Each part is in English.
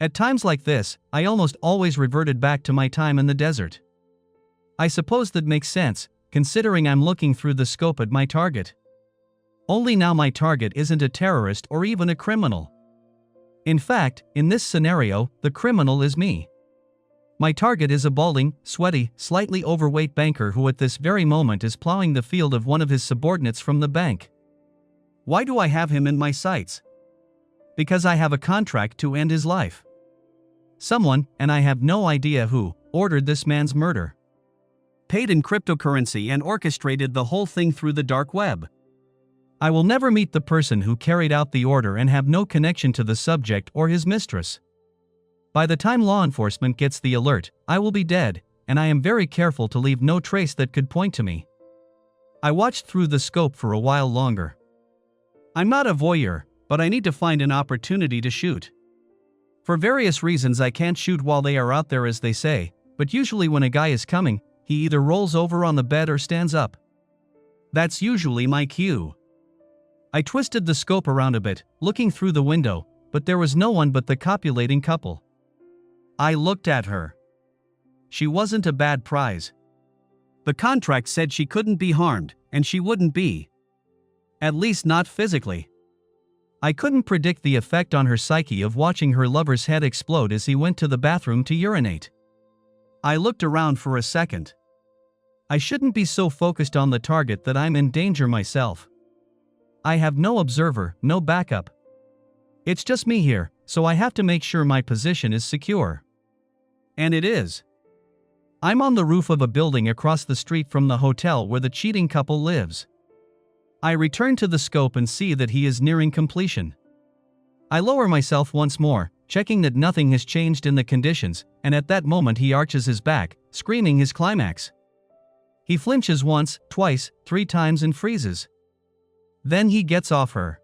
At times like this, I almost always reverted back to my time in the desert. I suppose that makes sense, considering I'm looking through the scope at my target. Only now my target isn't a terrorist or even a criminal. In fact, in this scenario, the criminal is me. My target is a balding, sweaty, slightly overweight banker who at this very moment is plowing the field of one of his subordinates from the bank. Why do I have him in my sights? Because I have a contract to end his life. Someone, and I have no idea who, ordered this man's murder. Paid in cryptocurrency and orchestrated the whole thing through the dark web. I will never meet the person who carried out the order and have no connection to the subject or his mistress. By the time law enforcement gets the alert, I will be dead, and I am very careful to leave no trace that could point to me. I watched through the scope for a while longer. I'm not a voyeur, but I need to find an opportunity to shoot. For various reasons I can't shoot while they are out there, as they say, but usually when a guy is coming, he either rolls over on the bed or stands up. That's usually my cue. I twisted the scope around a bit, looking through the window, but there was no one but the copulating couple. I looked at her. She wasn't a bad prize. The contract said she couldn't be harmed, and she wouldn't be. At least not physically. I couldn't predict the effect on her psyche of watching her lover's head explode as he went to the bathroom to urinate. I looked around for a second. I shouldn't be so focused on the target that I'm in danger myself. I have no observer, no backup. It's just me here, so I have to make sure my position is secure. And it is. I'm on the roof of a building across the street from the hotel where the cheating couple lives. I return to the scope and see that he is nearing completion. I lower myself once more, checking that nothing has changed in the conditions, and at that moment he arches his back, screaming his climax. He flinches once, twice, 3 times and freezes. Then he gets off her.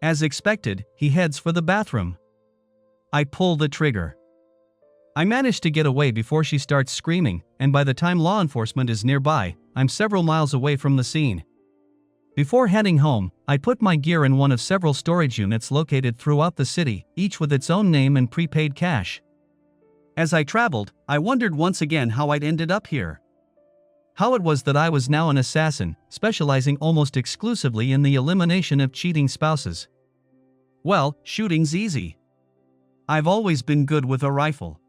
As expected, he heads for the bathroom. I pull the trigger. I manage to get away before she starts screaming, and by the time law enforcement is nearby, I'm several miles away from the scene. Before heading home, I put my gear in one of several storage units located throughout the city, each with its own name and prepaid cash. As I traveled, I wondered once again how I'd ended up here. How it was that I was now an assassin, specializing almost exclusively in the elimination of cheating spouses. Well, shooting's easy. I've always been good with a rifle.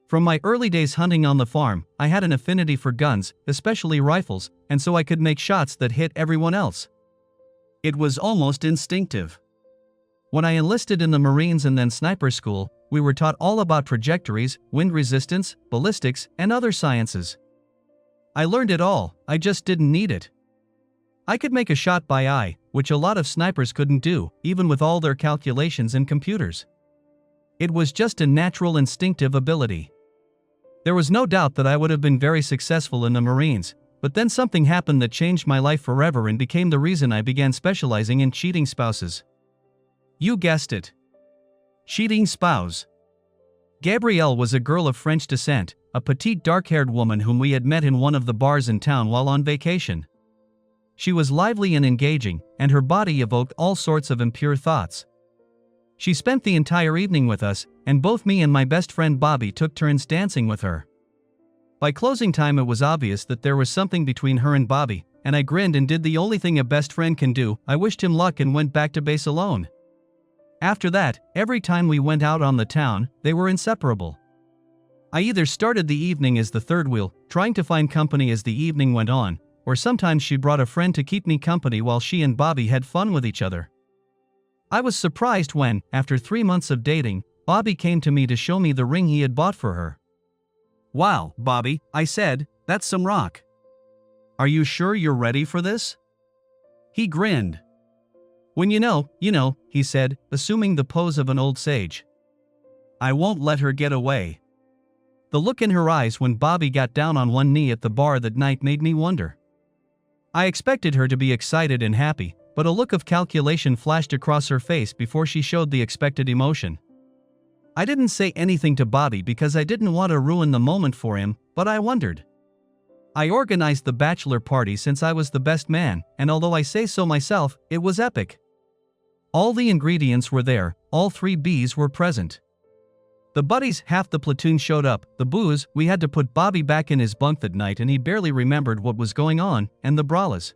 From my early days hunting on the farm, I had an affinity for guns, especially rifles, and so I could make shots that hit everyone else. It was almost instinctive. When I enlisted in the Marines and then sniper school, we were taught all about trajectories, wind resistance, ballistics, and other sciences. I learned it all, I just didn't need it. I could make a shot by eye, which a lot of snipers couldn't do, even with all their calculations and computers. It was just a natural instinctive ability. There was no doubt that I would have been very successful in the Marines, but then something happened that changed my life forever and became the reason I began specializing in cheating spouses. You guessed it. Cheating spouse. Gabrielle was a girl of French descent, a petite dark-haired woman whom we had met in one of the bars in town while on vacation. She was lively and engaging, and her body evoked all sorts of impure thoughts. She spent the entire evening with us, and both me and my best friend Bobby took turns dancing with her. By closing time it was obvious that there was something between her and Bobby, and I grinned and did the only thing a best friend can do. I wished him luck and went back to base alone. After that, every time we went out on the town, they were inseparable. I either started the evening as the third wheel, trying to find company as the evening went on, or sometimes she brought a friend to keep me company while she and Bobby had fun with each other. I was surprised when, after 3 months of dating, Bobby came to me to show me the ring he had bought for her. "Wow, Bobby," I said, "that's some rock. Are you sure you're ready for this?" He grinned. "When you know," he said, assuming the pose of an old sage. "I won't let her get away." The look in her eyes when Bobby got down on one knee at the bar that night made me wonder. I expected her to be excited and happy, but a look of calculation flashed across her face before she showed the expected emotion. I didn't say anything to Bobby because I didn't want to ruin the moment for him, but I wondered. I organized the bachelor party since I was the best man, and although I say so myself, it was epic. All the ingredients were there, all 3 Bs were present. The buddies, half the platoon showed up, the booze, we had to put Bobby back in his bunk that night and he barely remembered what was going on, and the brawlers.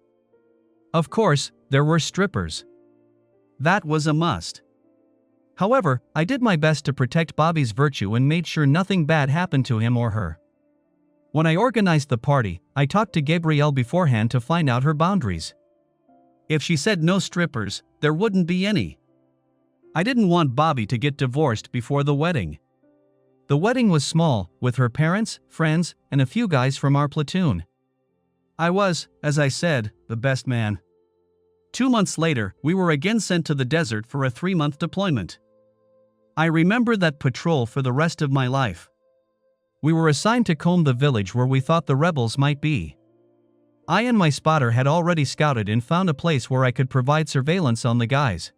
Of course, there were strippers. That was a must. However, I did my best to protect Bobby's virtue and made sure nothing bad happened to him or her. When I organized the party, I talked to Gabrielle beforehand to find out her boundaries. If she said no strippers, there wouldn't be any. I didn't want Bobby to get divorced before the wedding. The wedding was small, with her parents, friends, and a few guys from our platoon. I was, as I said, the best man. 2 months later, we were again sent to the desert for a 3-month deployment. I remember that patrol for the rest of my life. We were assigned to comb the village where we thought the rebels might be. I and my spotter had already scouted and found a place where I could provide surveillance on the guys.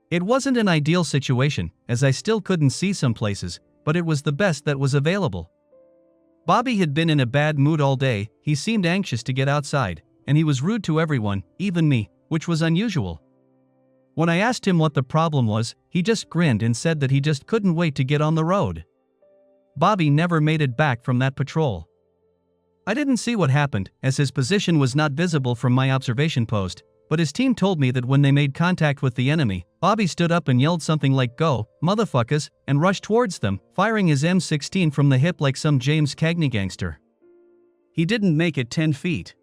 It wasn't an ideal situation, as I still couldn't see some places, but it was the best that was available. Bobby had been in a bad mood all day, he seemed anxious to get outside, and he was rude to everyone, even me, which was unusual. When I asked him what the problem was, he just grinned and said that he just couldn't wait to get on the road. Bobby never made it back from that patrol. I didn't see what happened, as his position was not visible from my observation post, but his team told me that when they made contact with the enemy, Bobby stood up and yelled something like "Go, motherfuckers," and rushed towards them, firing his M16 from the hip like some James Cagney gangster. He didn't make it 10 feet.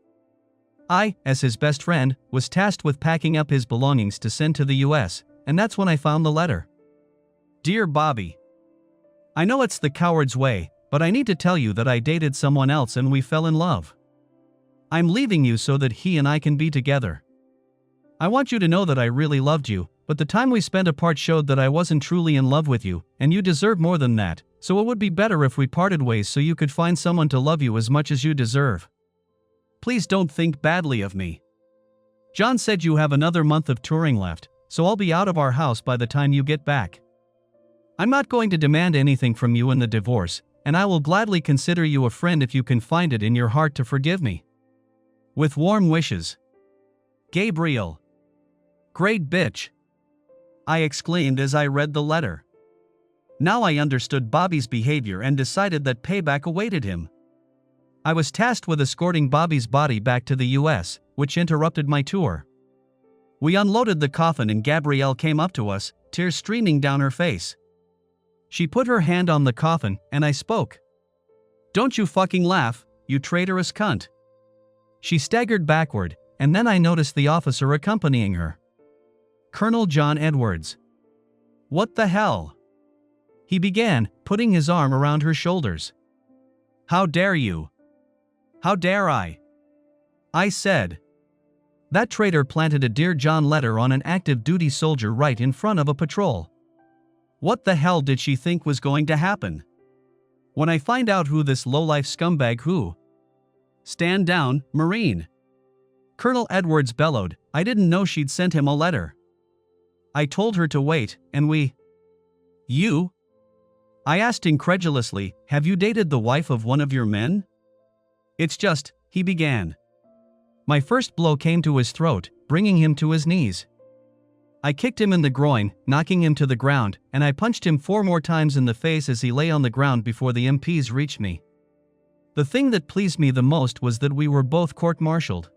I, as his best friend, was tasked with packing up his belongings to send to the US, and that's when I found the letter. Dear Bobby, I know it's the coward's way, but I need to tell you that I dated someone else and we fell in love. I'm leaving you so that he and I can be together. I want you to know that I really loved you, but the time we spent apart showed that I wasn't truly in love with you, and you deserve more than that, so it would be better if we parted ways so you could find someone to love you as much as you deserve. Please don't think badly of me. John said you have another month of touring left, so I'll be out of our house by the time you get back. I'm not going to demand anything from you in the divorce, and I will gladly consider you a friend if you can find it in your heart to forgive me. With warm wishes. Gabriel. Great bitch. I exclaimed as I read the letter. Now I understood Bobby's behavior and decided that payback awaited him. I was tasked with escorting Bobby's body back to the US, which interrupted my tour. We unloaded the coffin and Gabrielle came up to us, tears streaming down her face. She put her hand on the coffin, and I spoke. Don't you fucking laugh, you traitorous cunt. She staggered backward, and then I noticed the officer accompanying her. Colonel John Edwards. What the hell? He began, putting his arm around her shoulders. How dare you? How dare I? I said. That traitor planted a Dear John letter on an active duty soldier right in front of a patrol. What the hell did she think was going to happen? When I find out who this lowlife scumbag who? Stand down, Marine. Colonel Edwards bellowed, I didn't know she'd sent him a letter. I told her to wait, and we... You? I asked incredulously, have you dated the wife of one of your men? It's just, he began. My first blow came to his throat, bringing him to his knees. I kicked him in the groin, knocking him to the ground, and I punched him 4 more times in the face as he lay on the ground before the MPs reached me. The thing that pleased me the most was that we were both court-martialed.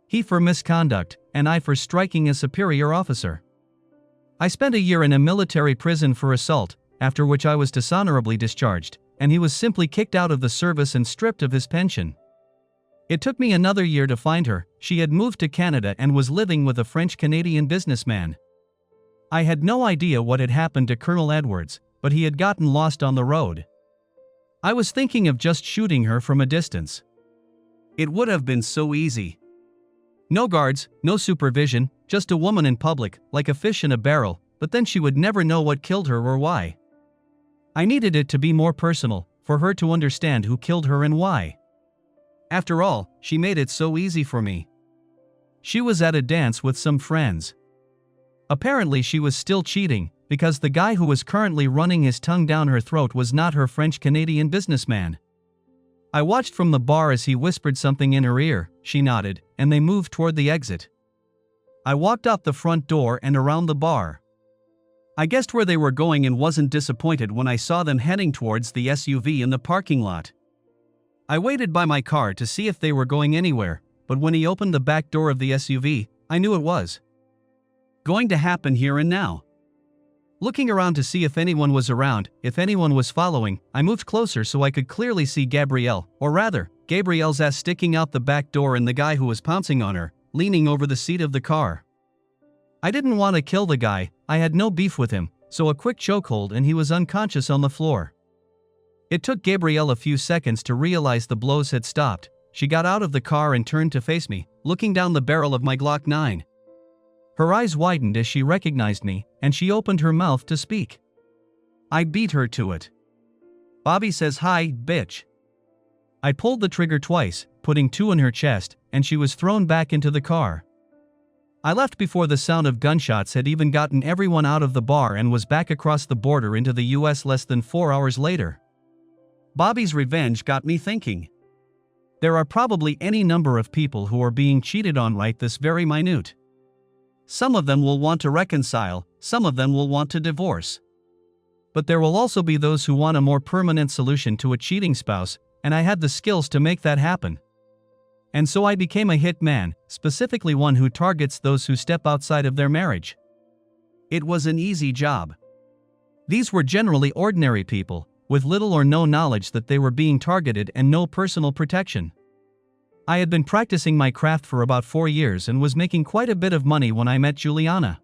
He for misconduct, and I for striking a superior officer. I spent a year in a military prison for assault, after which I was dishonorably discharged, and he was simply kicked out of the service and stripped of his pension. It took me another year to find her. She had moved to Canada and was living with a French-Canadian businessman. I had no idea what had happened to Colonel Edwards, but he had gotten lost on the road. I was thinking of just shooting her from a distance. It would have been so easy. No guards, no supervision, just a woman in public, like a fish in a barrel, but then she would never know what killed her or why. I needed it to be more personal, for her to understand who killed her and why. After all, she made it so easy for me. She was at a dance with some friends. Apparently she was still cheating, because the guy who was currently running his tongue down her throat was not her French-Canadian businessman. I watched from the bar as he whispered something in her ear, she nodded, and they moved toward the exit. I walked out the front door and around the bar. I guessed where they were going and wasn't disappointed when I saw them heading towards the SUV in the parking lot. I waited by my car to see if they were going anywhere, but when he opened the back door of the SUV, I knew it was going to happen here and now. Looking around to see if anyone was around, if anyone was following, I moved closer so I could clearly see Gabrielle, or rather, Gabrielle's ass sticking out the back door and the guy who was pouncing on her, leaning over the seat of the car. I didn't want to kill the guy, I had no beef with him, so a quick chokehold and he was unconscious on the floor. It took Gabrielle a few seconds to realize the blows had stopped. She got out of the car and turned to face me, looking down the barrel of my Glock 9. Her eyes widened as she recognized me, and she opened her mouth to speak. I beat her to it. Bobby says, "Hi, bitch." I pulled the trigger twice, putting 2 in her chest, and she was thrown back into the car. I left before the sound of gunshots had even gotten everyone out of the bar and was back across the border into the US less than 4 hours later. Bobby's revenge got me thinking. There are probably any number of people who are being cheated on right this very minute. Some of them will want to reconcile, some of them will want to divorce. But there will also be those who want a more permanent solution to a cheating spouse, and I had the skills to make that happen. And so I became a hit man, specifically one who targets those who step outside of their marriage. It was an easy job. These were generally ordinary people, with little or no knowledge that they were being targeted and no personal protection. I had been practicing my craft for about 4 years and was making quite a bit of money when I met Juliana.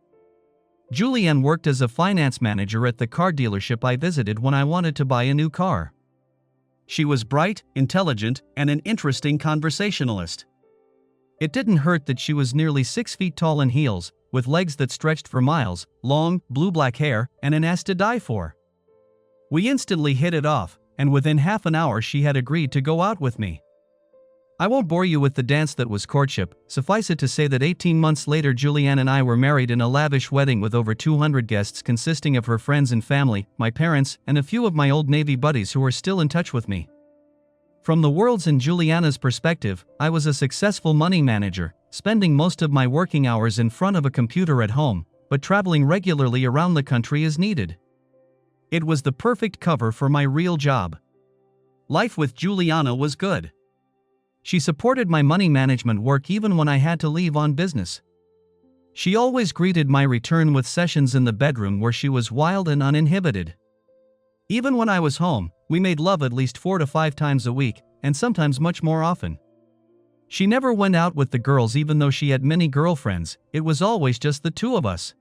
Julianne worked as a finance manager at the car dealership I visited when I wanted to buy a new car. She was bright, intelligent, and an interesting conversationalist. It didn't hurt that she was nearly 6 feet tall in heels, with legs that stretched for miles, long, blue-black hair, and an ass to die for. We instantly hit it off, and within half an hour she had agreed to go out with me. I won't bore you with the dance that was courtship, suffice it to say that 18 months later Julianne and I were married in a lavish wedding with over 200 guests consisting of her friends and family, my parents, and a few of my old Navy buddies who are still in touch with me. From the world's and Juliana's perspective, I was a successful money manager, spending most of my working hours in front of a computer at home, but traveling regularly around the country as needed. It was the perfect cover for my real job. Life with Juliana was good. She supported my money management work even when I had to leave on business. She always greeted my return with sessions in the bedroom where she was wild and uninhibited. Even when I was home, we made love at least 4 to 5 times a week, and sometimes much more often. She never went out with the girls even though she had many girlfriends, it was always just the 2 of us.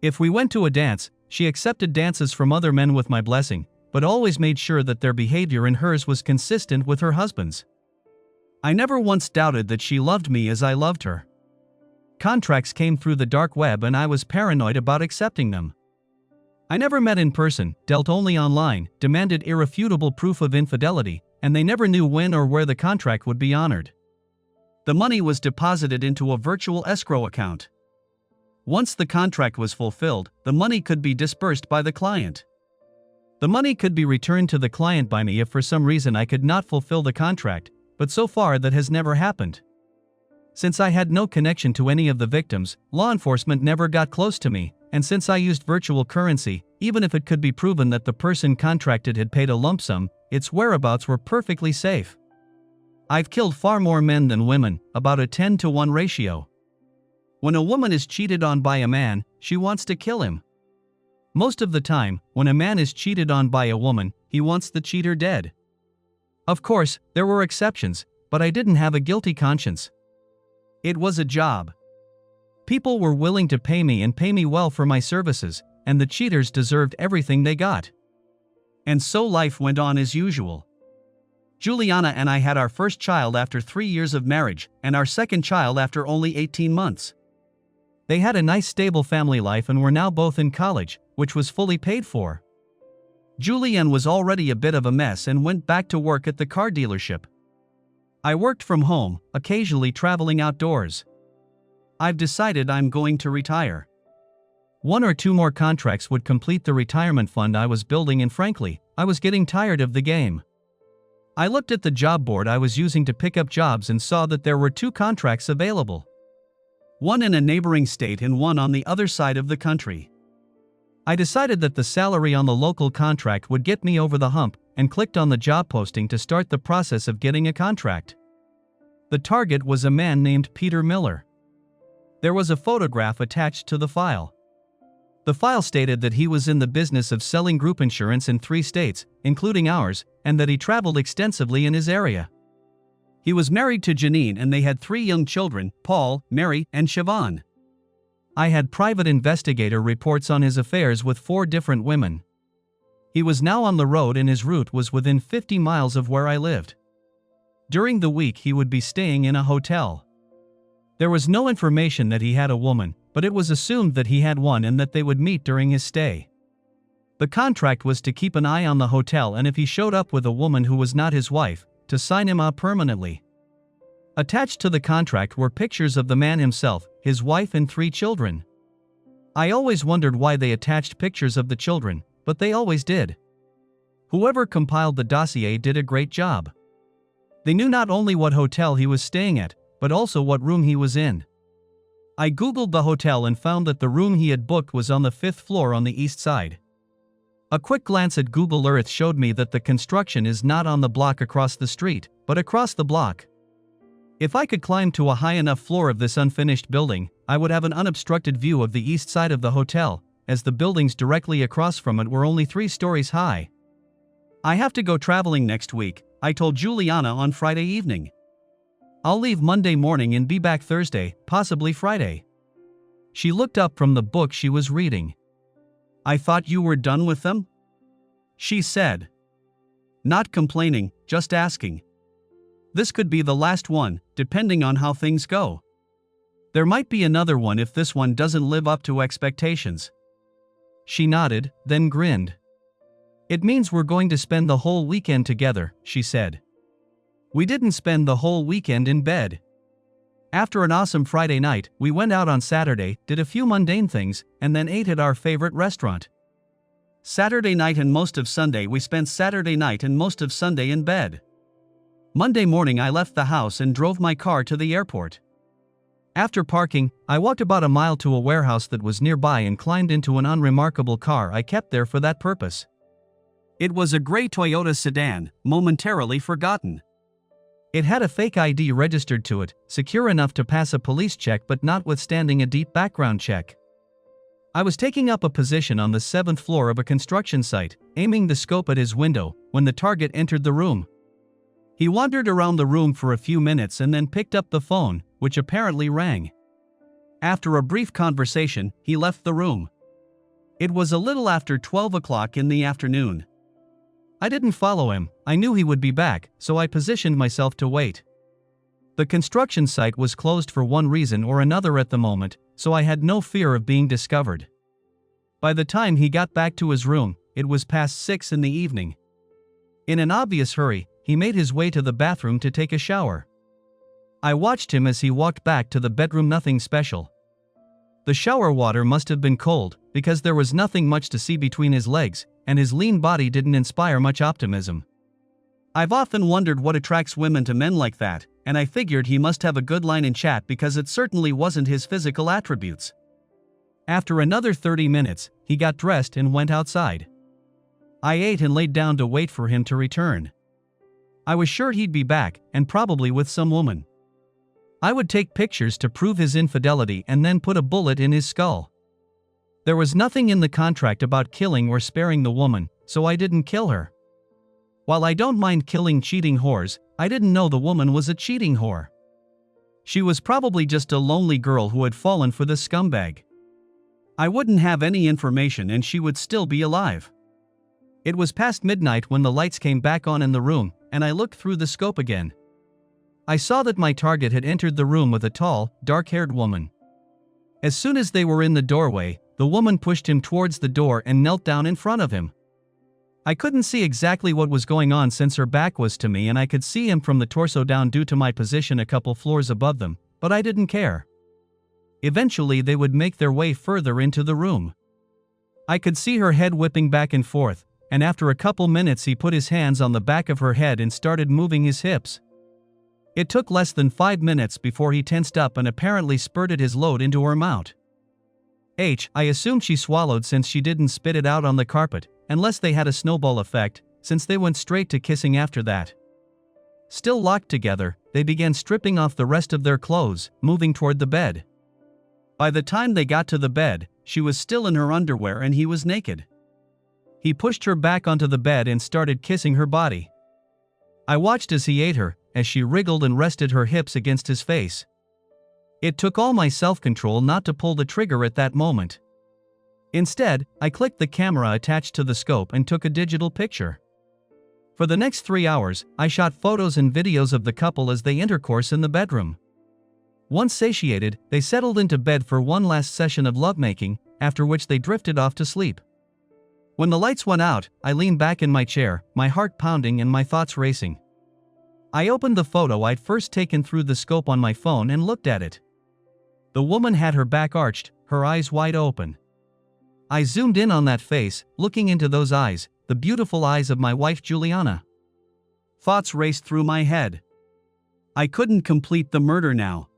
If we went to a dance, she accepted dances from other men with my blessing, but always made sure that their behavior and hers was consistent with her husband's. I never once doubted that she loved me as I loved her. Contracts came through the dark web and I was paranoid about accepting them. I never met in person, dealt only online, demanded irrefutable proof of infidelity, and they never knew when or where the contract would be honored. The money was deposited into a virtual escrow account. Once the contract was fulfilled, the money could be disbursed by the client. The money could be returned to the client by me if for some reason I could not fulfill the contract, but so far that has never happened. Since I had no connection to any of the victims, law enforcement never got close to me, and since I used virtual currency, even if it could be proven that the person contracted had paid a lump sum, its whereabouts were perfectly safe. I've killed far more men than women, about a 10-to-1 ratio. When a woman is cheated on by a man, she wants to kill him. Most of the time, when a man is cheated on by a woman, he wants the cheater dead. Of course, there were exceptions, but I didn't have a guilty conscience. It was a job. People were willing to pay me and pay me well for my services, and the cheaters deserved everything they got. And so life went on as usual. Juliana and I had our first child after 3 years of marriage, and our second child after only 18 months. They had a nice stable family life and were now both in college, which was fully paid for. Julianne was already a bit of a mess and went back to work at the car dealership. I worked from home, occasionally traveling outdoors. I've decided I'm going to retire. 1 or 2 more contracts would complete the retirement fund I was building, and frankly, I was getting tired of the game. I looked at the job board I was using to pick up jobs and saw that there were 2 contracts available. One in a neighboring state and one on the other side of the country. I decided that the salary on the local contract would get me over the hump, and clicked on the job posting to start the process of getting a contract. The target was a man named Peter Miller. There was a photograph attached to the file. The file stated that he was in the business of selling group insurance in 3 states, including ours, and that he traveled extensively in his area. He was married to Janine and they had 3 young children, Paul, Mary, and Siobhan. I had private investigator reports on his affairs with 4 different women. He was now on the road and his route was within 50 miles of where I lived. During the week he would be staying in a hotel. There was no information that he had a woman, but it was assumed that he had one and that they would meet during his stay. The contract was to keep an eye on the hotel and if he showed up with a woman who was not his wife, to sign him out permanently. Attached to the contract were pictures of the man himself, his wife and 3 children. I always wondered why they attached pictures of the children, but they always did. Whoever compiled the dossier did a great job. They knew not only what hotel he was staying at, but also what room he was in. I googled the hotel and found that the room he had booked was on the 5th floor on the east side. A quick glance at Google Earth showed me that the construction is not on the block across the street, but across the block. If I could climb to a high enough floor of this unfinished building, I would have an unobstructed view of the east side of the hotel, as the buildings directly across from it were only 3 stories high. I have to go traveling next week, I told Juliana on Friday evening. I'll leave Monday morning and be back Thursday, possibly Friday. She looked up from the book she was reading. I thought you were done with them? She said. Not complaining, just asking. This could be the last one, depending on how things go. There might be another one if this one doesn't live up to expectations. She nodded, then grinned. It means we're going to spend the whole weekend together, she said. We didn't spend the whole weekend in bed. After an awesome Friday night, we went out on Saturday, did a few mundane things, and then ate at our favorite restaurant. Saturday night and most of Sunday we spent Saturday night and most of Sunday in bed. Monday morning I left the house and drove my car to the airport. After parking, I walked about a mile to a warehouse that was nearby and climbed into an unremarkable car I kept there for that purpose. It was a gray Toyota sedan, momentarily forgotten. It had a fake ID registered to it, secure enough to pass a police check but notwithstanding a deep background check. I was taking up a position on the 7th floor of a construction site, aiming the scope at his window, when the target entered the room. He wandered around the room for a few minutes and then picked up the phone, which apparently rang. After a brief conversation, he left the room. It was a little after 12 o'clock in the afternoon. I didn't follow him, I knew he would be back, so I positioned myself to wait. The construction site was closed for one reason or another at the moment, so I had no fear of being discovered. By the time he got back to his room, it was past 6 in the evening. In an obvious hurry, he made his way to the bathroom to take a shower. I watched him as he walked back to the bedroom. Nothing special. The shower water must have been cold, because there was nothing much to see between his legs, and his lean body didn't inspire much optimism. I've often wondered what attracts women to men like that, and I figured he must have a good line in chat because it certainly wasn't his physical attributes. After another 30 minutes, he got dressed and went outside. I ate and laid down to wait for him to return. I was sure he'd be back, and probably with some woman. I would take pictures to prove his infidelity and then put a bullet in his skull. There was nothing in the contract about killing or sparing the woman, so I didn't kill her. While I don't mind killing cheating whores, I didn't know the woman was a cheating whore. She was probably just a lonely girl who had fallen for this scumbag. I wouldn't have any information and she would still be alive. It was past midnight when the lights came back on in the room, and I looked through the scope again. I saw that my target had entered the room with a tall, dark-haired woman. As soon as they were in the doorway, the woman pushed him towards the door and knelt down in front of him. I couldn't see exactly what was going on since her back was to me and I could see him from the torso down due to my position a couple floors above them, but I didn't care. Eventually they would make their way further into the room. I could see her head whipping back and forth, and after a couple minutes he put his hands on the back of her head and started moving his hips. It took less than 5 minutes before he tensed up and apparently spurted his load into her mount. I assumed she swallowed since she didn't spit it out on the carpet, unless they had a snowball effect, since they went straight to kissing after that. Still locked together, they began stripping off the rest of their clothes, moving toward the bed. By the time they got to the bed, she was still in her underwear and he was naked. He pushed her back onto the bed and started kissing her body. I watched as he ate her, as she wriggled and rested her hips against his face. It took all my self-control not to pull the trigger at that moment. Instead, I clicked the camera attached to the scope and took a digital picture. For the next 3 hours, I shot photos and videos of the couple as they intercourse in the bedroom. Once satiated, they settled into bed for one last session of lovemaking, after which they drifted off to sleep. When the lights went out, I leaned back in my chair, my heart pounding and my thoughts racing. I opened the photo I'd first taken through the scope on my phone and looked at it. The woman had her back arched, her eyes wide open. I zoomed in on that face, looking into those eyes, the beautiful eyes of my wife Juliana. Thoughts raced through my head. I couldn't complete the murder now.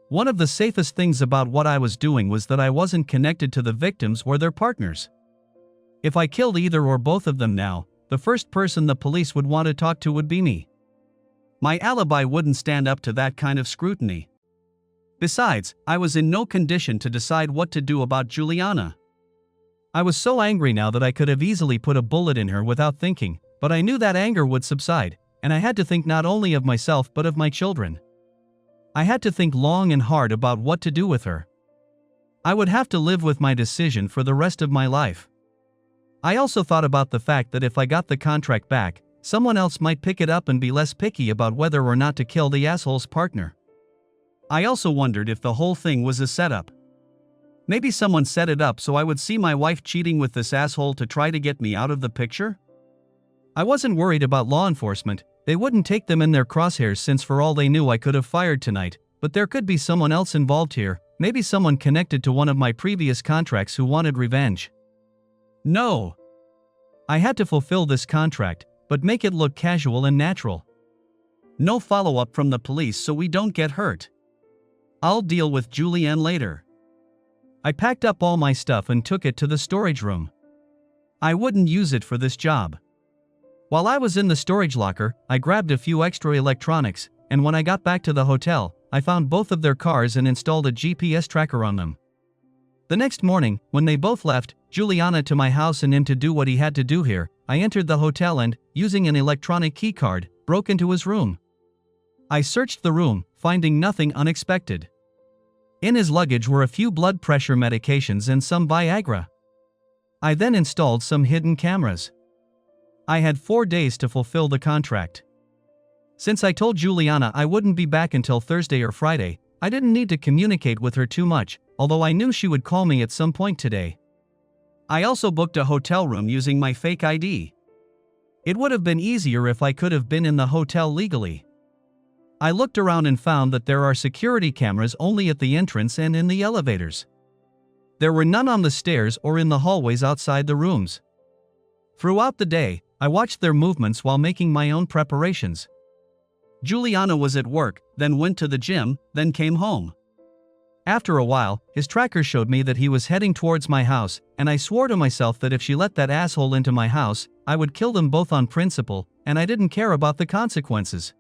One of the safest things about what I was doing was that I wasn't connected to the victims or their partners. If I killed either or both of them now, the first person the police would want to talk to would be me. My alibi wouldn't stand up to that kind of scrutiny. Besides, I was in no condition to decide what to do about Juliana. I was so angry now that I could have easily put a bullet in her without thinking, but I knew that anger would subside, and I had to think not only of myself but of my children. I had to think long and hard about what to do with her. I would have to live with my decision for the rest of my life. I also thought about the fact that if I got the contract back, someone else might pick it up and be less picky about whether or not to kill the asshole's partner. I also wondered if the whole thing was a setup. Maybe someone set it up so I would see my wife cheating with this asshole to try to get me out of the picture? I wasn't worried about law enforcement. They wouldn't take them in their crosshairs since for all they knew I could have fired tonight, but there could be someone else involved here, maybe someone connected to one of my previous contracts who wanted revenge. No. I had to fulfill this contract, but make it look casual and natural. No follow-up from the police so we don't get hurt. I'll deal with Julianne later. I packed up all my stuff and took it to the storage room. I wouldn't use it for this job. While I was in the storage locker, I grabbed a few extra electronics, and when I got back to the hotel, I found both of their cars and installed a GPS tracker on them. The next morning, when they both left, Juliana to my house and him to do what he had to do here, I entered the hotel and, using an electronic keycard, broke into his room. I searched the room, finding nothing unexpected. In his luggage were a few blood pressure medications and some Viagra. I then installed some hidden cameras. I had 4 days to fulfill the contract. Since I told Juliana I wouldn't be back until Thursday or Friday, I didn't need to communicate with her too much, although I knew she would call me at some point today. I also booked a hotel room using my fake ID. It would have been easier if I could have been in the hotel legally. I looked around and found that there are security cameras only at the entrance and in the elevators. There were none on the stairs or in the hallways outside the rooms. Throughout the day, I watched their movements while making my own preparations. Juliana was at work, then went to the gym, then came home. After a while, his tracker showed me that he was heading towards my house, and I swore to myself that if she let that asshole into my house, I would kill them both on principle, and I didn't care about the consequences.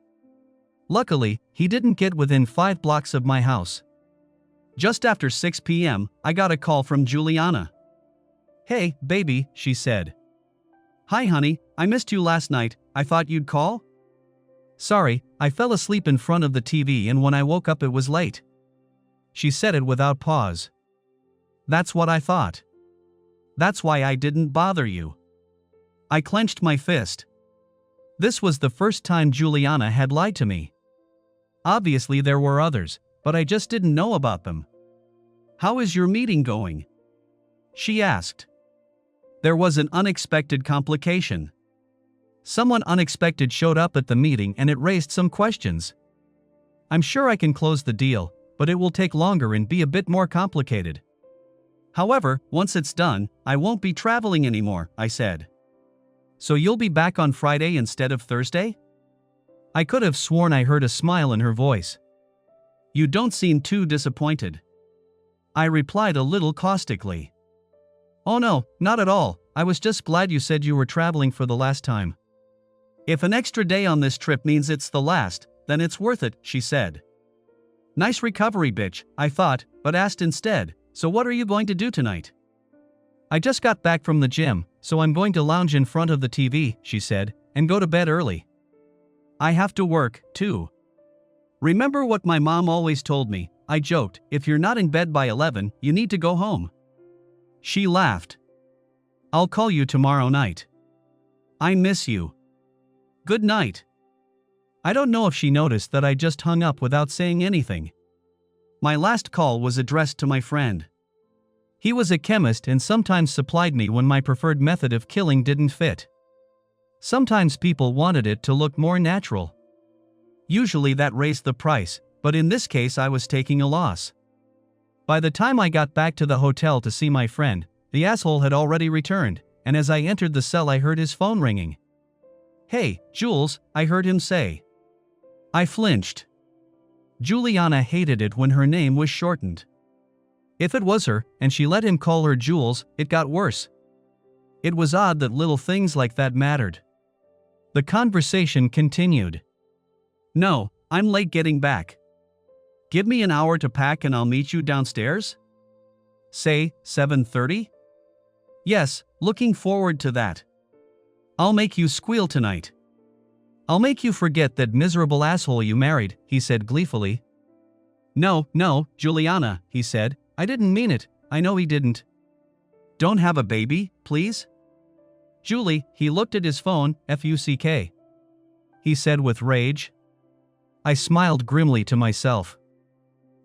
Luckily, he didn't get within 5 blocks of my house. Just after 6 p.m., I got a call from Juliana. "Hey, baby," she said. "Hi honey, I missed you last night, I thought you'd call?" "Sorry, I fell asleep in front of the TV and when I woke up it was late." She said it without pause. "That's what I thought. That's why I didn't bother you." I clenched my fist. This was the first time Juliana had lied to me. Obviously there were others, but I just didn't know about them. "How is your meeting going?" she asked. There was an unexpected complication. Someone unexpected showed up at the meeting and it raised some questions. "I'm sure I can close the deal, but it will take longer and be a bit more complicated. However, once it's done, I won't be traveling anymore," I said. "So you'll be back on Friday instead of Thursday?" I could have sworn I heard a smile in her voice. "You don't seem too disappointed." I replied a little caustically. Oh no, not at all, I was just glad you said you were traveling for the last time. If an extra day on this trip means it's the last, then it's worth it, she said. Nice recovery, bitch, I thought, but asked instead, so what are you going to do tonight? I just got back from the gym, so I'm going to lounge in front of the TV, she said, and go to bed early. I have to work, too. Remember what my mom always told me, I joked, if you're not in bed by 11, you need to go home. She laughed. I'll call you tomorrow night. I miss you. Good night. I don't know if she noticed that I just hung up without saying anything. My last call was addressed to my friend. He was a chemist and sometimes supplied me when my preferred method of killing didn't fit. Sometimes people wanted it to look more natural. Usually that raised the price, but in this case I was taking a loss. By the time I got back to the hotel to see my friend, the asshole had already returned, and as I entered the cell I heard his phone ringing. Hey, Jules, I heard him say. I flinched. Juliana hated it when her name was shortened. If it was her, and she let him call her Jules, it got worse. It was odd that little things like that mattered. The conversation continued. No, I'm late getting back. Give me an hour to pack and I'll meet you downstairs? Say, 7:30? Yes, looking forward to that. I'll make you squeal tonight. I'll make you forget that miserable asshole you married, he said gleefully. No, Juliana, he said, I didn't mean it, I know he didn't. Don't have a baby, please? Julie, he looked at his phone, fuck. He said with rage. I smiled grimly to myself.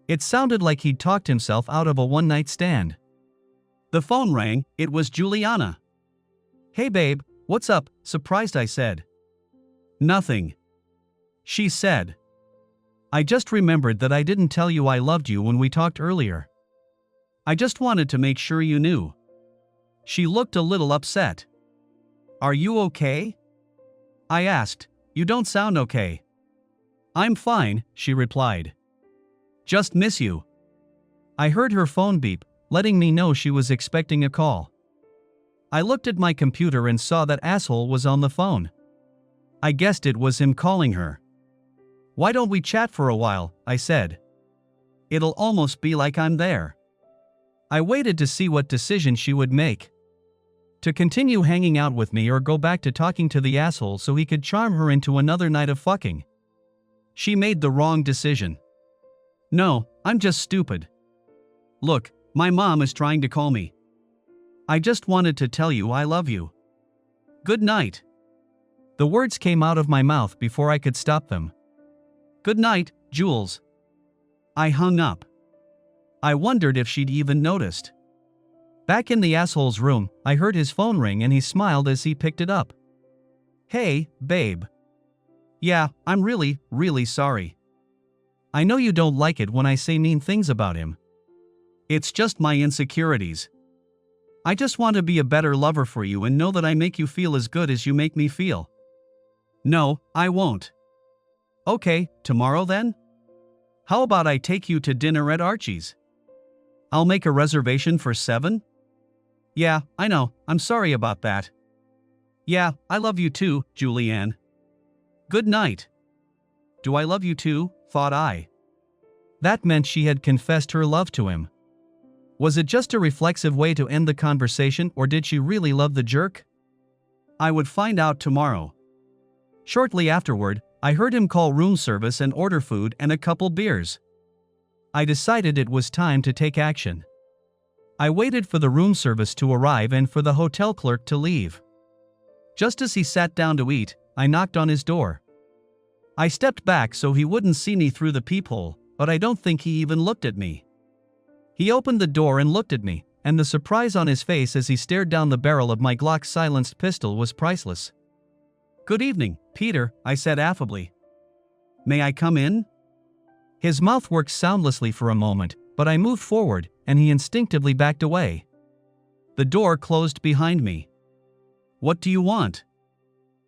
It sounded like he'd talked himself out of a one-night stand. The phone rang, it was Juliana. Hey babe, what's up? Surprised, I said. Nothing. She said. I just remembered that I didn't tell you I loved you when we talked earlier. I just wanted to make sure you knew. She looked a little upset. Are you okay? I asked. You don't sound okay. I'm fine, she replied. Just miss you. I heard her phone beep, letting me know she was expecting a call. I looked at my computer and saw that asshole was on the phone. I guessed it was him calling her. Why don't we chat for a while, I said. It'll almost be like I'm there. I waited to see what decision she would make. To continue hanging out with me or go back to talking to the asshole so he could charm her into another night of fucking. She made the wrong decision. No, I'm just stupid. Look, my mom is trying to call me. I just wanted to tell you I love you. Good night. The words came out of my mouth before I could stop them. Good night, Jules. I hung up. I wondered if she'd even noticed. Back in the asshole's room, I heard his phone ring and he smiled as he picked it up. Hey, babe. Yeah, I'm really, really sorry. I know you don't like it when I say mean things about him. It's just my insecurities. I just want to be a better lover for you and know that I make you feel as good as you make me feel. No, I won't. Okay, tomorrow then? How about I take you to dinner at Archie's? I'll make a reservation for 7? Yeah, I know, I'm sorry about that. Yeah, I love you too, Julianne. Good night. Do I love you too, thought I. That meant she had confessed her love to him. Was it just a reflexive way to end the conversation or did she really love the jerk? I would find out tomorrow. Shortly afterward, I heard him call room service and order food and a couple beers. I decided it was time to take action. I waited for the room service to arrive and for the hotel clerk to leave. Just as he sat down to eat, I knocked on his door. I stepped back so he wouldn't see me through the peephole, but I don't think he even looked at me. He opened the door and looked at me, and the surprise on his face as he stared down the barrel of my Glock silenced pistol was priceless. Good evening, Peter, I said affably. May I come in? His mouth worked soundlessly for a moment, but I moved forward, and he instinctively backed away. The door closed behind me. What do you want?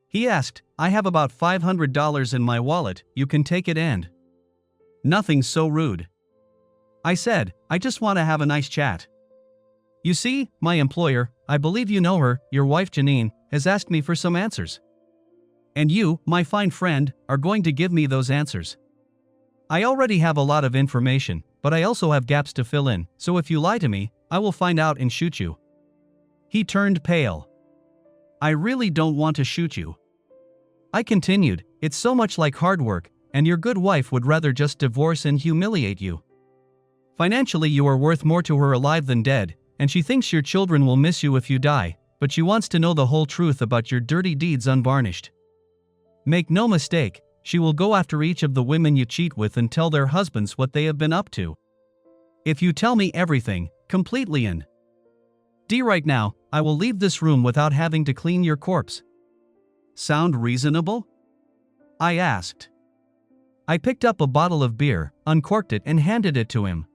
He asked. I have about $500 in my wallet, you can take it and. Nothing so rude. I said, I just want to have a nice chat. You see, my employer, I believe you know her, your wife Janine, has asked me for some answers. And you, my fine friend, are going to give me those answers. I already have a lot of information, but I also have gaps to fill in, so if you lie to me, I will find out and shoot you. He turned pale. I really don't want to shoot you. I continued, it's so much like hard work, and your good wife would rather just divorce and humiliate you. Financially, you are worth more to her alive than dead, and she thinks your children will miss you if you die, but she wants to know the whole truth about your dirty deeds unvarnished. Make no mistake, she will go after each of the women you cheat with and tell their husbands what they have been up to. If you tell me everything, completely in right now, I will leave this room without having to clean your corpse. Sound reasonable? I asked. I picked up a bottle of beer, uncorked it and handed it to him.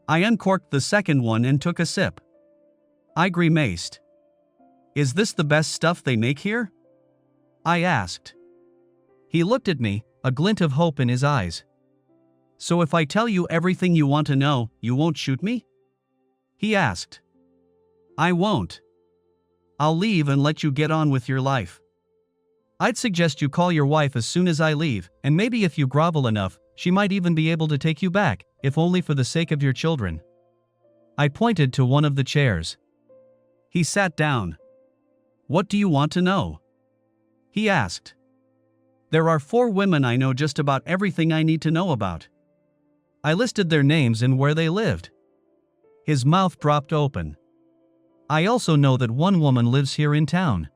I uncorked the second one and took a sip. I grimaced. Is this the best stuff they make here? I asked. He looked at me, a glint of hope in his eyes. So if I tell you everything you want to know, you won't shoot me? He asked. I won't. I'll leave and let you get on with your life. I'd suggest you call your wife as soon as I leave, and maybe if you grovel enough, she might even be able to take you back, if only for the sake of your children. I pointed to one of the chairs. He sat down. What do you want to know? He asked. There are 4 women I know just about everything I need to know about. I listed their names and where they lived. His mouth dropped open. I also know that one woman lives here in town.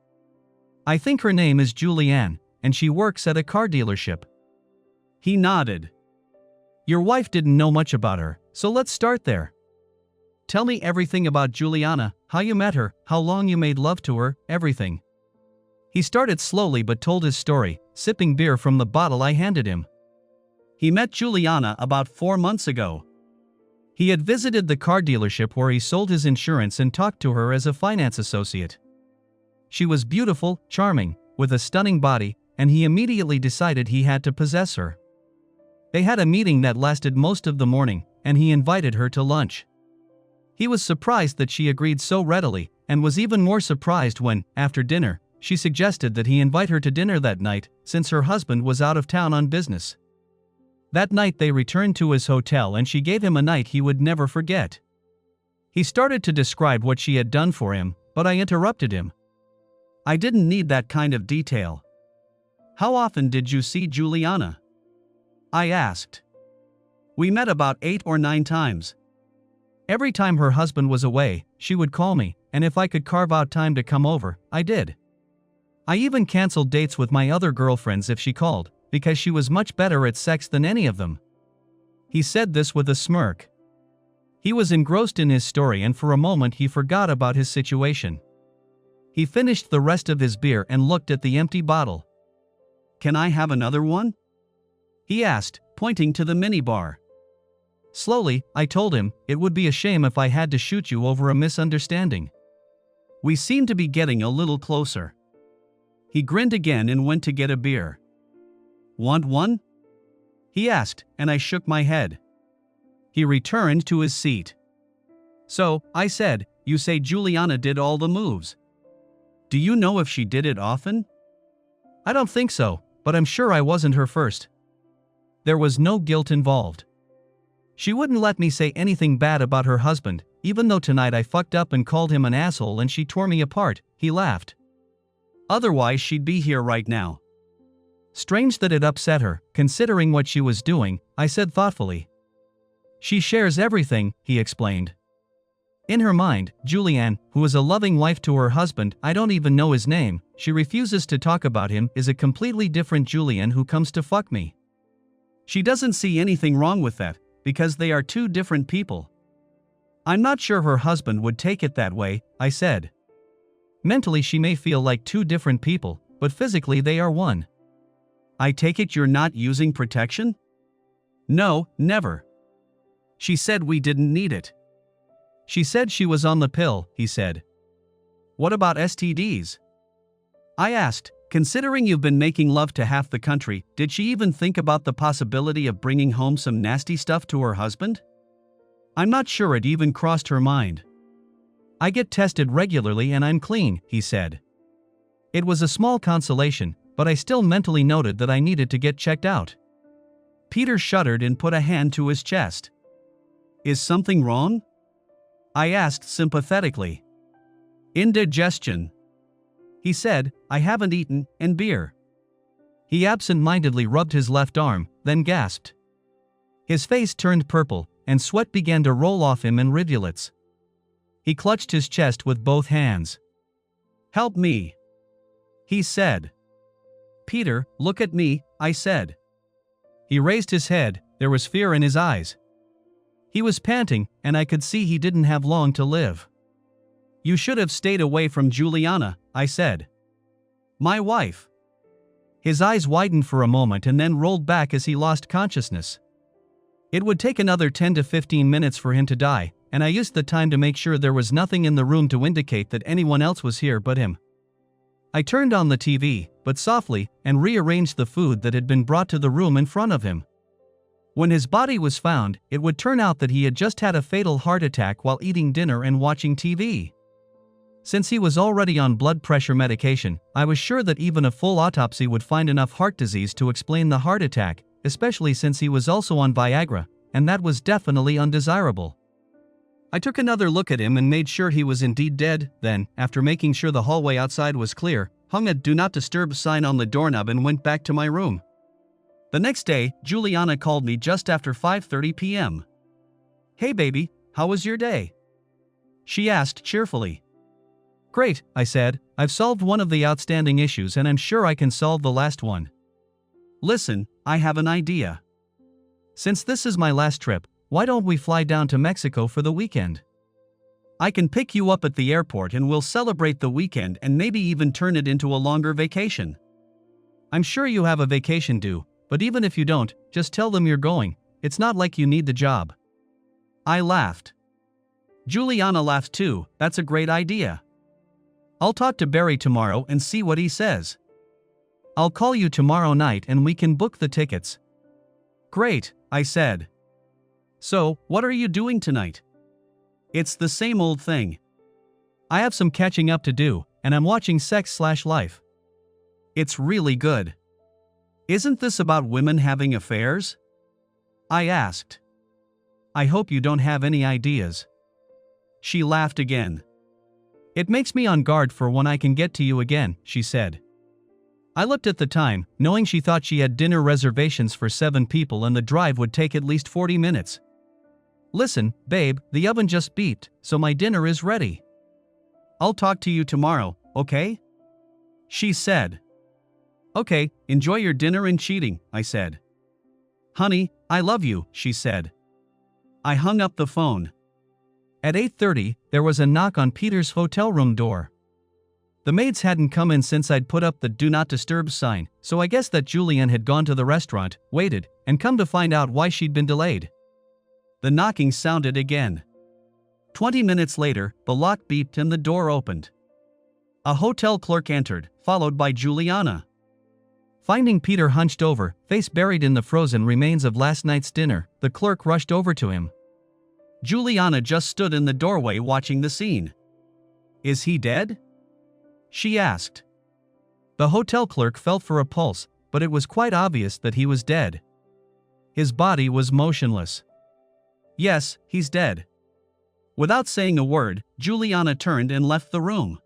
I think her name is Julianne, and she works at a car dealership. He nodded. Your wife didn't know much about her, so let's start there. Tell me everything about Juliana, how you met her, how long you made love to her, everything. He started slowly but told his story, sipping beer from the bottle I handed him. He met Juliana about 4 months ago. He had visited the car dealership where he sold his insurance and talked to her as a finance associate. She was beautiful, charming, with a stunning body, and he immediately decided he had to possess her. They had a meeting that lasted most of the morning, and he invited her to lunch. He was surprised that she agreed so readily, and was even more surprised when, after dinner, she suggested that he invite her to dinner that night, since her husband was out of town on business. That night they returned to his hotel and she gave him a night he would never forget. He started to describe what she had done for him, but I interrupted him. I didn't need that kind of detail. How often did you see Juliana? I asked. We met about 8 or 9 times. Every time her husband was away, she would call me, and if I could carve out time to come over, I did. I even canceled dates with my other girlfriends if she called, because she was much better at sex than any of them. He said this with a smirk. He was engrossed in his story and for a moment he forgot about his situation. He finished the rest of his beer and looked at the empty bottle. Can I have another one? He asked, pointing to the minibar. Slowly, I told him, it would be a shame if I had to shoot you over a misunderstanding. We seemed to be getting a little closer. He grinned again and went to get a beer. Want one? He asked, and I shook my head. He returned to his seat. So, I said, you say Juliana did all the moves. Do you know if she did it often? I don't think so, but I'm sure I wasn't her first. There was no guilt involved. She wouldn't let me say anything bad about her husband, even though tonight I fucked up and called him an asshole and she tore me apart, he laughed. Otherwise she'd be here right now. Strange that it upset her, considering what she was doing, I said thoughtfully. She shares everything, he explained. In her mind, Julianne, who is a loving wife to her husband, I don't even know his name, she refuses to talk about him, is a completely different Julianne who comes to fuck me. She doesn't see anything wrong with that, because they are 2 different people. I'm not sure her husband would take it that way, I said. Mentally she may feel like 2 different people, but physically they are one. I take it you're not using protection? No, never. She said we didn't need it. She said she was on the pill, he said. What about STDs? I asked, considering you've been making love to half the country, did she even think about the possibility of bringing home some nasty stuff to her husband? I'm not sure it even crossed her mind. I get tested regularly and I'm clean, he said. It was a small consolation, but I still mentally noted that I needed to get checked out. Peter shuddered and put a hand to his chest. Is something wrong? I asked sympathetically. Indigestion. He said, I haven't eaten, and beer. He absent-mindedly rubbed his left arm, then gasped. His face turned purple, and sweat began to roll off him in rivulets. He clutched his chest with both hands. Help me, he said. Peter, look at me, I said. He raised his head, there was fear in his eyes. He was panting, and I could see he didn't have long to live. You should have stayed away from Juliana, I said. My wife. His eyes widened for a moment and then rolled back as he lost consciousness. It would take another 10 to 15 minutes for him to die, and I used the time to make sure there was nothing in the room to indicate that anyone else was here but him. I turned on the TV, but softly, and rearranged the food that had been brought to the room in front of him. When his body was found, it would turn out that he had just had a fatal heart attack while eating dinner and watching TV. Since he was already on blood pressure medication, I was sure that even a full autopsy would find enough heart disease to explain the heart attack, especially since he was also on Viagra, and that was definitely undesirable. I took another look at him and made sure he was indeed dead, then, after making sure the hallway outside was clear, hung a "Do Not Disturb" sign on the doorknob and went back to my room. The next day, Juliana called me just after 5:30 p.m. Hey baby, how was your day? She asked cheerfully. Great, I said, I've solved one of the outstanding issues and I'm sure I can solve the last one. Listen, I have an idea. Since this is my last trip, why don't we fly down to Mexico for the weekend? I can pick you up at the airport and we'll celebrate the weekend and maybe even turn it into a longer vacation. I'm sure you have a vacation due, but even if you don't, just tell them you're going, it's not like you need the job. I laughed. Juliana laughed too, that's a great idea. I'll talk to Barry tomorrow and see what he says. I'll call you tomorrow night and we can book the tickets. Great, I said. So, what are you doing tonight? It's the same old thing. I have some catching up to do, and I'm watching Sex/Life. It's really good. Isn't this about women having affairs? I asked. I hope you don't have any ideas. She laughed again. It makes me on guard for when I can get to you again, she said. I looked at the time, knowing she thought she had dinner reservations for 7 people and the drive would take at least 40 minutes. Listen, babe, the oven just beeped, so my dinner is ready. I'll talk to you tomorrow, okay? She said. Okay, enjoy your dinner and cheating, I said. Honey, I love you, she said. I hung up the phone. At 8:30, there was a knock on Peter's hotel room door. The maids hadn't come in since I'd put up the "Do Not Disturb" sign, so I guess that Julian had gone to the restaurant, waited, and come to find out why she'd been delayed. The knocking sounded again. 20 minutes later, the lock beeped and the door opened. A hotel clerk entered, followed by Juliana. Finding Peter hunched over, face buried in the frozen remains of last night's dinner, the clerk rushed over to him. Juliana just stood in the doorway watching the scene. Is he dead? She asked. The hotel clerk felt for a pulse, but it was quite obvious that he was dead. His body was motionless. Yes, he's dead. Without saying a word, Juliana turned and left the room.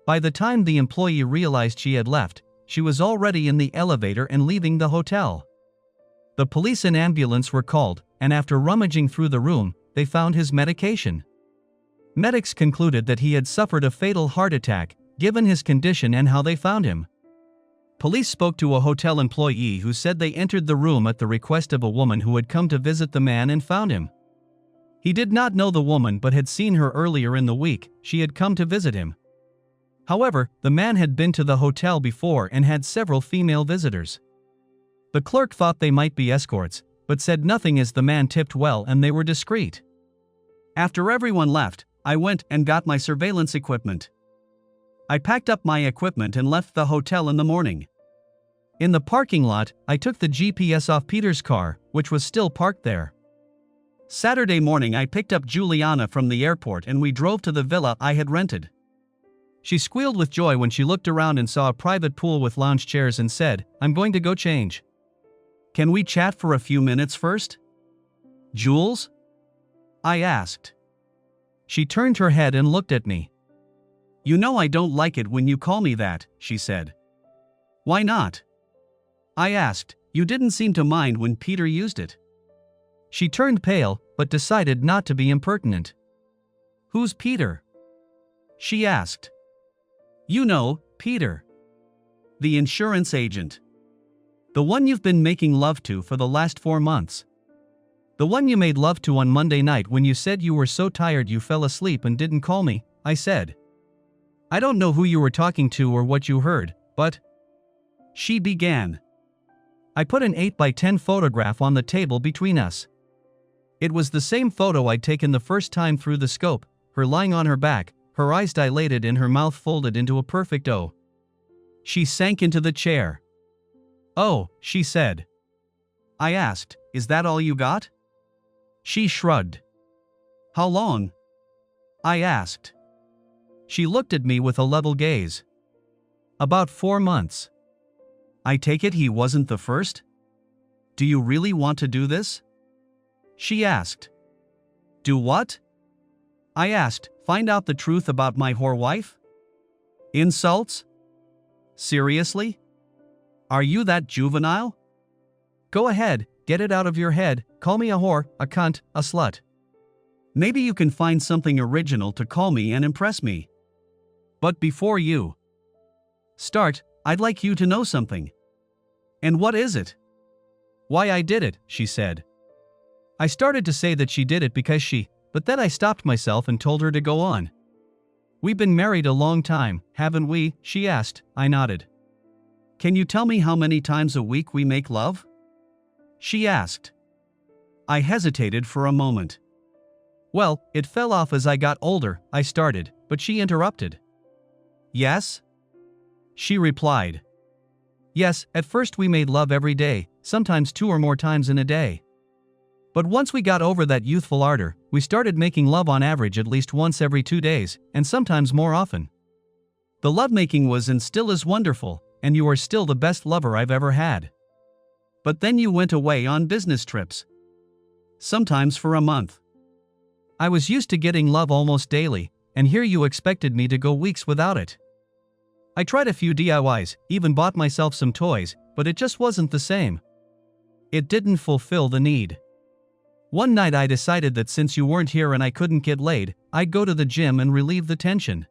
By the time the employee realized she had left, she was already in the elevator and leaving the hotel. The police and ambulance were called, and after rummaging through the room, they found his medication. Medics concluded that he had suffered a fatal heart attack, given his condition and how they found him. Police spoke to a hotel employee who said they entered the room at the request of a woman who had come to visit the man and found him. He did not know the woman but had seen her earlier in the week. She had come to visit him. However, the man had been to the hotel before and had several female visitors. The clerk thought they might be escorts, but said nothing as the man tipped well and they were discreet. After everyone left, I went and got my surveillance equipment. I packed up my equipment and left the hotel in the morning. In the parking lot, I took the GPS off Peter's car, which was still parked there. Saturday morning I picked up Juliana from the airport and we drove to the villa I had rented. She squealed with joy when she looked around and saw a private pool with lounge chairs and said, "I'm going to go change. Can we chat for a few minutes first?" "Jules?" I asked. She turned her head and looked at me. "You know I don't like it when you call me that," she said. "Why not?" I asked. "You didn't seem to mind when Peter used it." She turned pale, but decided not to be impertinent. "Who's Peter?" she asked. "You know, Peter. The insurance agent. The one you've been making love to for the last 4 months. The one you made love to on Monday night when you said you were so tired you fell asleep and didn't call me," I said. "I don't know who you were talking to or what you heard, but..." she began. I put an 8x10 photograph on the table between us. It was the same photo I'd taken the first time through the scope, her lying on her back, her eyes dilated and her mouth folded into a perfect O. She sank into the chair. "Oh," she said. I asked, "Is that all you got?" She shrugged. "How long?" I asked. She looked at me with a level gaze. "About 4 months. I take it he wasn't the first? Do you really want to do this?" she asked. "Do what?" I asked. "Find out the truth about my whore wife?" "Insults? Seriously? Are you that juvenile? Go ahead, get it out of your head, call me a whore, a cunt, a slut. Maybe you can find something original to call me and impress me. But before you start, I'd like you to know something." "And what is it?" "Why I did it," she said. I started to say that she did it because but then I stopped myself and told her to go on. "We've been married a long time, haven't we?" she asked. I nodded. "Can you tell me how many times a week we make love?" she asked. I hesitated for a moment. "Well, it fell off as I got older," I started, but she interrupted. "Yes?" she replied. "Yes, at first we made love every day, sometimes 2 or more times in a day. But once we got over that youthful ardor, we started making love on average at least once every 2 days, and sometimes more often. The lovemaking was and still is wonderful, and you are still the best lover I've ever had. But then you went away on business trips. Sometimes for a month. I was used to getting love almost daily, and here you expected me to go weeks without it. I tried a few DIYs, even bought myself some toys, but it just wasn't the same. It didn't fulfill the need. One night I decided that since you weren't here and I couldn't get laid, I'd go to the gym and relieve the tension.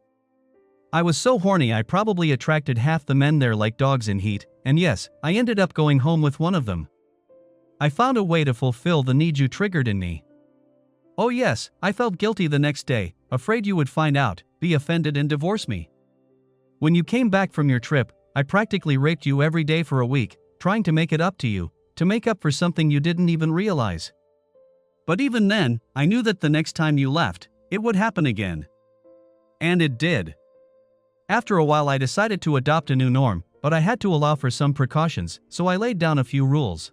I was so horny I probably attracted half the men there like dogs in heat, and yes, I ended up going home with one of them. I found a way to fulfill the need you triggered in me. Oh yes, I felt guilty the next day, afraid you would find out, be offended and divorce me. When you came back from your trip, I practically raped you every day for a week, trying to make it up to you, to make up for something you didn't even realize. But even then, I knew that the next time you left, it would happen again. And it did. After a while I decided to adopt a new norm, but I had to allow for some precautions, so I laid down a few rules.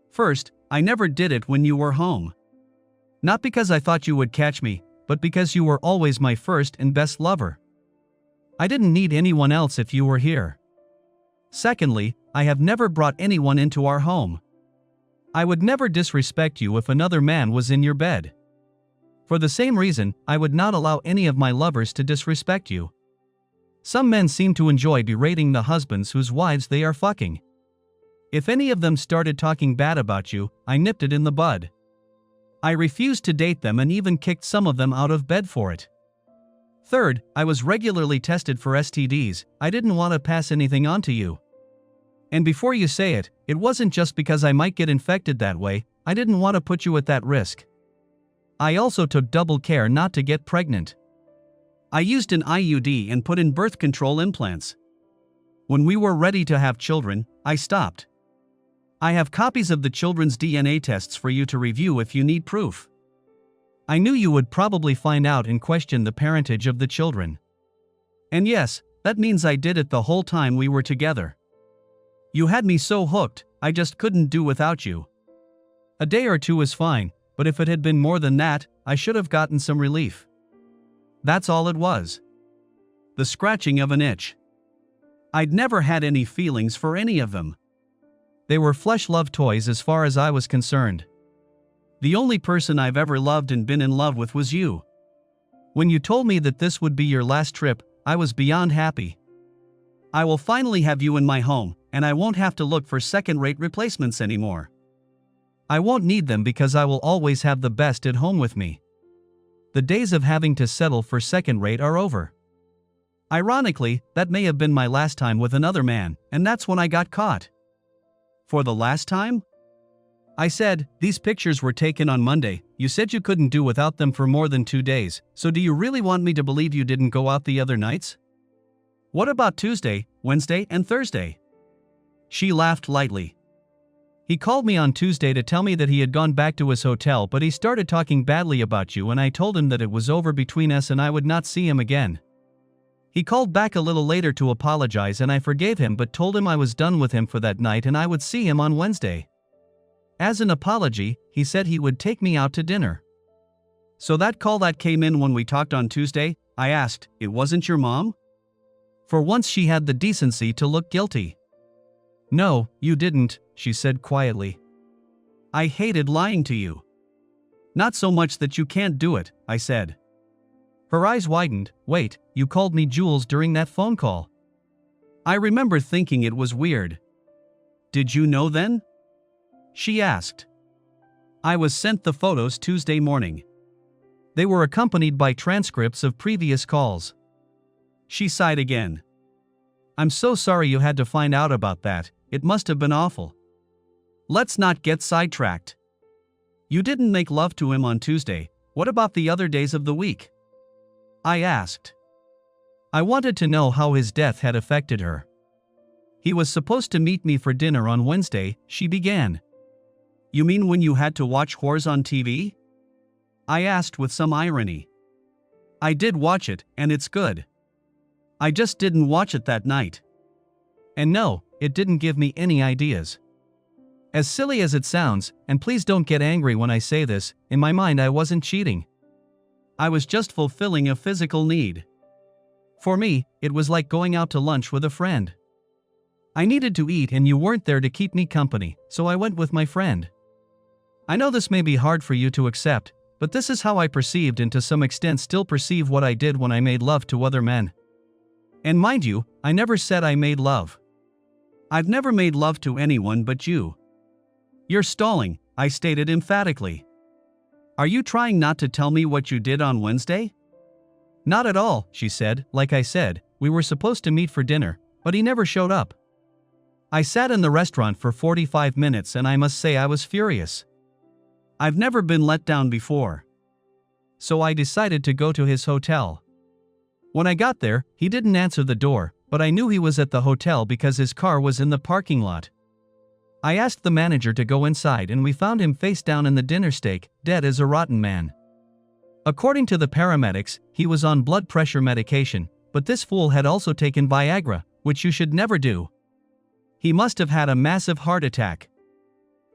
First, I never did it when you were home. Not because I thought you would catch me, but because you were always my first and best lover. I didn't need anyone else if you were here. Secondly, I have never brought anyone into our home. I would never disrespect you if another man was in your bed. For the same reason, I would not allow any of my lovers to disrespect you. Some men seem to enjoy berating the husbands whose wives they are fucking. If any of them started talking bad about you, I nipped it in the bud. I refused to date them and even kicked some of them out of bed for it. Third, I was regularly tested for STDs, I didn't want to pass anything on to you. And before you say it, it wasn't just because I might get infected that way, I didn't want to put you at that risk. I also took double care not to get pregnant. I used an IUD and put in birth control implants. When we were ready to have children, I stopped. I have copies of the children's DNA tests for you to review if you need proof. I knew you would probably find out and question the parentage of the children. And yes, that means I did it the whole time we were together. You had me so hooked, I just couldn't do without you. A day or two is fine, but if it had been more than that, I should have gotten some relief. That's all it was. The scratching of an itch. I'd never had any feelings for any of them. They were flesh-love toys as far as I was concerned. The only person I've ever loved and been in love with was you. When you told me that this would be your last trip, I was beyond happy. I will finally have you in my home, and I won't have to look for second-rate replacements anymore. I won't need them because I will always have the best at home with me. The days of having to settle for second-rate are over. Ironically, that may have been my last time with another man, and that's when I got caught. For the last time? I said, these pictures were taken on Monday, you said you couldn't do without them for more than 2 days, so do you really want me to believe you didn't go out the other nights? What about Tuesday, Wednesday, and Thursday? She laughed lightly. He called me on Tuesday to tell me that he had gone back to his hotel, but he started talking badly about you, and I told him that it was over between us and I would not see him again. He called back a little later to apologize, and I forgave him but told him I was done with him for that night and I would see him on Wednesday. As an apology, he said he would take me out to dinner. So that call that came in when we talked on Tuesday, I asked, it wasn't your mom? For once she had the decency to look guilty. No, you didn't, she said quietly. I hated lying to you. Not so much that you can't do it, I said. Her eyes widened. Wait, you called me Jules during that phone call. I remember thinking it was weird. Did you know then? She asked. I was sent the photos Tuesday morning. They were accompanied by transcripts of previous calls. She sighed again. I'm so sorry you had to find out about that, it must have been awful. Let's not get sidetracked. You didn't make love to him on Tuesday, what about the other days of the week? I asked. I wanted to know how his death had affected her. He was supposed to meet me for dinner on Wednesday, she began. You mean when you had to watch whores on TV? I asked with some irony. I did watch it, and it's good. I just didn't watch it that night. And no, it didn't give me any ideas. As silly as it sounds, and please don't get angry when I say this, in my mind I wasn't cheating. I was just fulfilling a physical need. For me, it was like going out to lunch with a friend. I needed to eat and you weren't there to keep me company, so I went with my friend. I know this may be hard for you to accept, but this is how I perceived and to some extent still perceive what I did when I made love to other men. And mind you, I never said I made love. I've never made love to anyone but you. You're stalling, I stated emphatically. Are you trying not to tell me what you did on Wednesday? Not at all, she said. Like I said, we were supposed to meet for dinner, but he never showed up. I sat in the restaurant for 45 minutes and I must say I was furious. I've never been let down before. So I decided to go to his hotel. When I got there, he didn't answer the door, but I knew he was at the hotel because his car was in the parking lot. I asked the manager to go inside and we found him face down in the dinner steak, dead as a rotten man. According to the paramedics, he was on blood pressure medication, but this fool had also taken Viagra, which you should never do. He must have had a massive heart attack.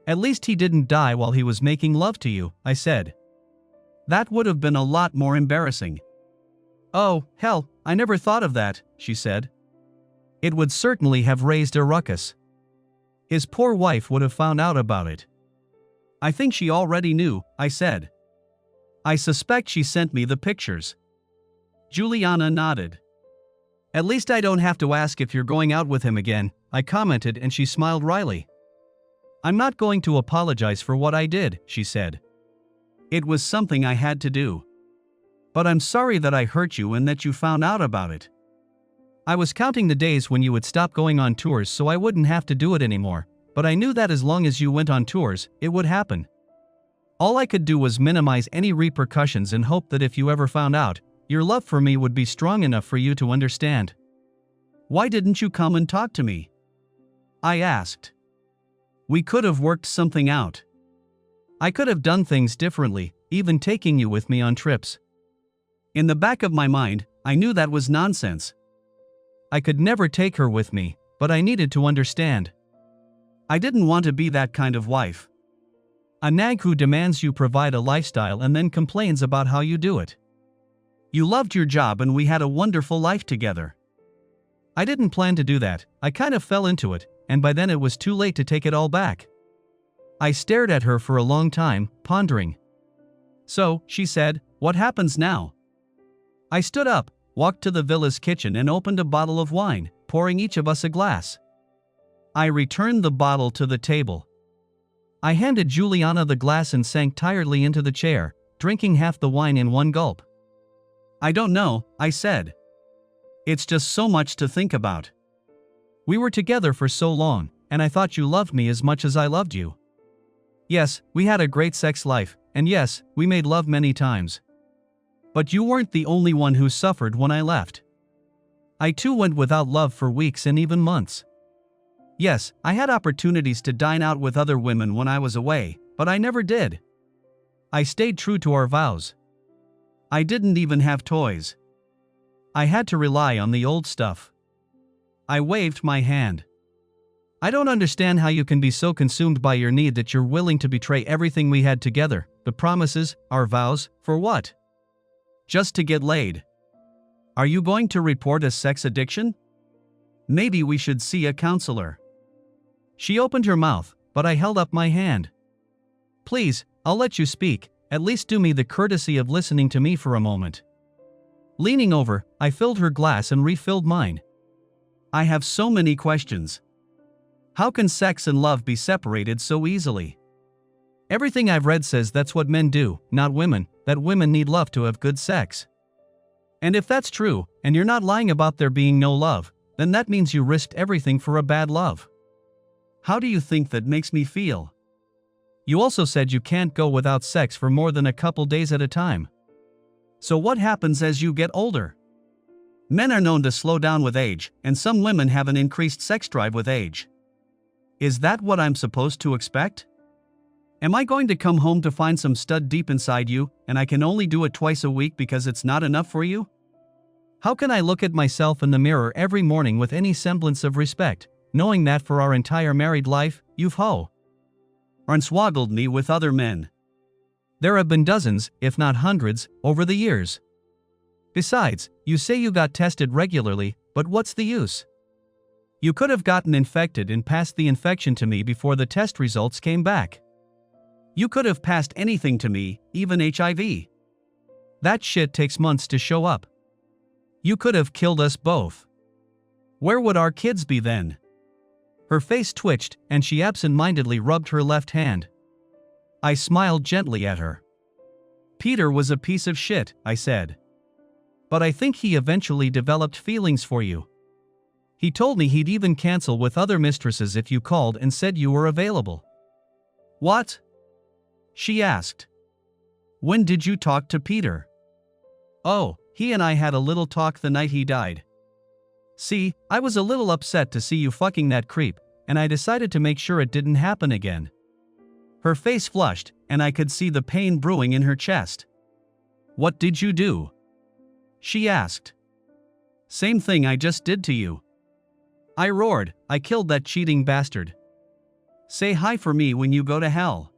At least he didn't die while he was making love to you, I said. That would have been a lot more embarrassing. Oh, hell, I never thought of that, she said. It would certainly have raised a ruckus. His poor wife would have found out about it. I think she already knew, I said. I suspect she sent me the pictures. Juliana nodded. At least I don't have to ask if you're going out with him again, I commented, and she smiled wryly. I'm not going to apologize for what I did, she said. It was something I had to do. But I'm sorry that I hurt you and that you found out about it. I was counting the days when you would stop going on tours so I wouldn't have to do it anymore, but I knew that as long as you went on tours, it would happen. All I could do was minimize any repercussions and hope that if you ever found out, your love for me would be strong enough for you to understand. Why didn't you come and talk to me? I asked. We could have worked something out. I could have done things differently, even taking you with me on trips. In the back of my mind, I knew that was nonsense. I could never take her with me, but I needed to understand. I didn't want to be that kind of wife. A nag who demands you provide a lifestyle and then complains about how you do it. You loved your job and we had a wonderful life together. I didn't plan to do that, I kind of fell into it, and by then it was too late to take it all back. I stared at her for a long time, pondering. So, she said, what happens now? I stood up, walked to the villa's kitchen and opened a bottle of wine, pouring each of us a glass. I returned the bottle to the table. I handed Juliana the glass and sank tiredly into the chair, drinking half the wine in one gulp. I don't know, I said. It's just so much to think about. We were together for so long, and I thought you loved me as much as I loved you. Yes, we had a great sex life, and yes, we made love many times. But you weren't the only one who suffered when I left. I too went without love for weeks and even months. Yes, I had opportunities to dine out with other women when I was away, but I never did. I stayed true to our vows. I didn't even have toys. I had to rely on the old stuff. I waved my hand. I don't understand how you can be so consumed by your need that you're willing to betray everything we had together, the promises, our vows, for what? Just to get laid. Are you going to report a sex addiction? Maybe we should see a counselor. She opened her mouth, but I held up my hand. Please, I'll let you speak, at least do me the courtesy of listening to me for a moment. Leaning over, I filled her glass and refilled mine. I have so many questions. How can sex and love be separated so easily? Everything I've read says that's what men do, not women, that women need love to have good sex. And if that's true, and you're not lying about there being no love, then that means you risked everything for a bad love. How do you think that makes me feel? You also said you can't go without sex for more than a couple days at a time. So what happens as you get older? Men are known to slow down with age, and some women have an increased sex drive with age. Is that what I'm supposed to expect? Am I going to come home to find some stud deep inside you, and I can only do it twice a week because it's not enough for you? How can I look at myself in the mirror every morning with any semblance of respect, knowing that for our entire married life, you've hornswoggled me with other men? There have been dozens, if not hundreds, over the years. Besides, you say you got tested regularly, but what's the use? You could have gotten infected and passed the infection to me before the test results came back. You could have passed anything to me, even HIV. That shit takes months to show up. You could have killed us both. Where would our kids be then? Her face twitched, and she absent-mindedly rubbed her left hand. I smiled gently at her. Peter was a piece of shit, I said. But I think he eventually developed feelings for you. He told me he'd even cancel with other mistresses if you called and said you were available. What? She asked. When did you talk to Peter? Oh, he and I had a little talk the night he died. See, I was a little upset to see you fucking that creep, and I decided to make sure it didn't happen again. Her face flushed, and I could see the pain brewing in her chest. What did you do? She asked. Same thing I just did to you. I roared, I killed that cheating bastard. Say hi for me when you go to hell.